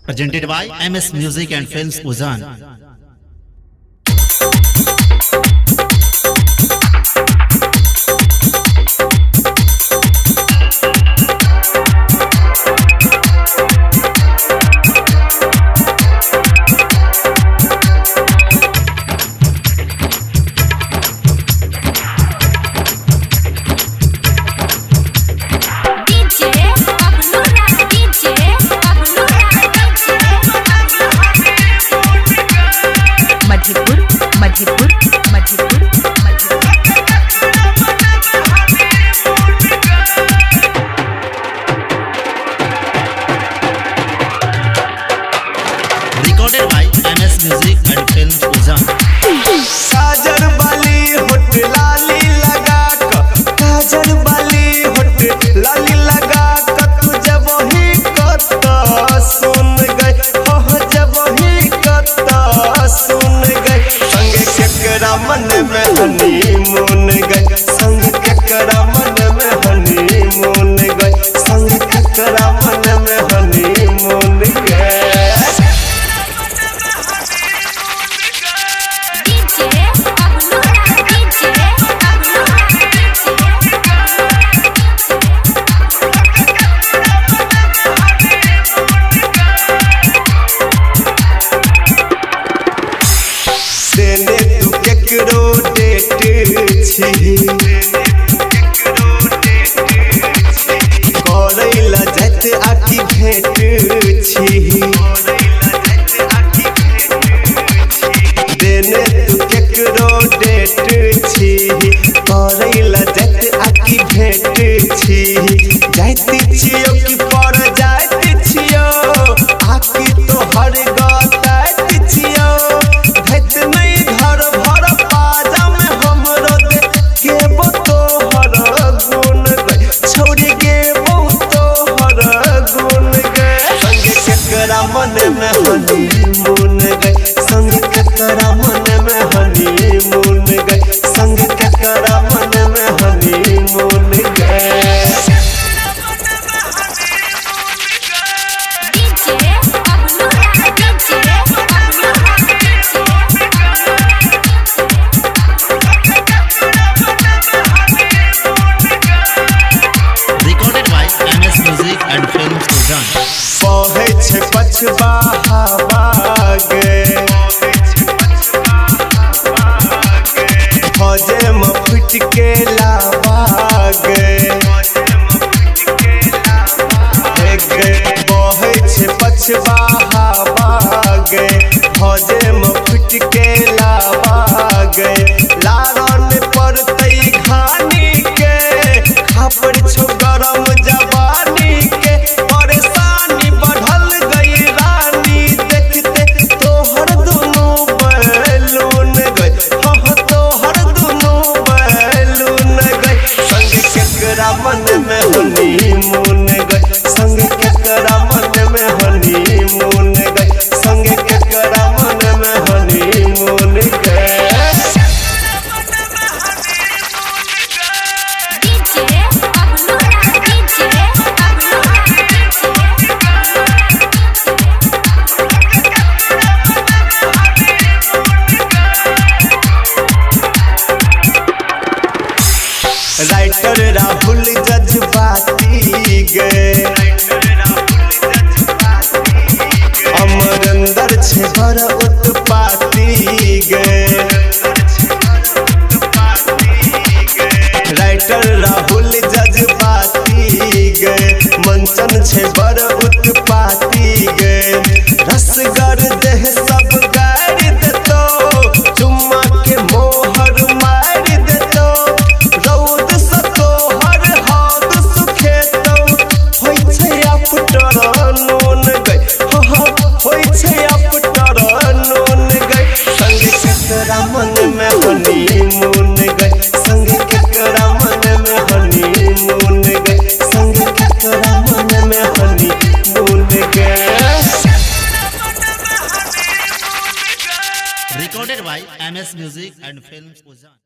Presented by MS Music and Films Uzan. Recorded by MS Music and Films Uzan. काजर बाली होट लाली लगा क काजर बाली होट लाली लगा क तू जब ही कत सुन गई हो जब ही कत सुन गई संग केकरा मन में हनीमून गई संग केकरा मन में हनीमून गई संग केकरा मन में हनीमून गई देने तू केकरो डेट छी करैला जात आखी भेट छी देने तू केकरो डेट छी करैला जात आखी भेट छी जाइत छियो कि पर जाइत छियो आखी तो हर गताइत छियो धैत नहीं घर भर पाजा में हमरो दे के तो हर गुण गई छोड़ी के तो हर गुण गई संग केकरा मन में हनीमून गई संग केकरा मन में हनीमून गई संग केकरा मन में हनीमून गई Recorded by MS Music and Films Uzan. बहे छे पछबा हवा गे फौजे में फुट के लावा गे बहे छे पछबा हवा गे फौजे में फुट के लावा गे लारन पर तई घानी के खापर छो गरम जवानी के परेशानी बढ़ल गई रानी देखते तोहर दोनों बैलून गई हो तोहर दोनों बैलून गई संग केकरा मन में हनीमून गई संग केकरा मन में हनीमून गई संग केकरा मन में हनीमून गई राइटर राहुल जज्बाती गे अमरिंदर छे भर उत्पाती गे राइटर राहुल जज्बाती गे मंचन छे भर उत्पाती गे रसगर देह सब गाड़ देतो चुम्मा के मोहर मार देतो रौद से तोहर हाथ सुखेतो होय छै अपटर नून गई हो होय छै अपटर नून गई संग केकरा मन में हनीमून गई संग केकरा मन में हनीमून गई संग केकरा मन में हनीमून गई Recorded by MS Music and Films Uzan.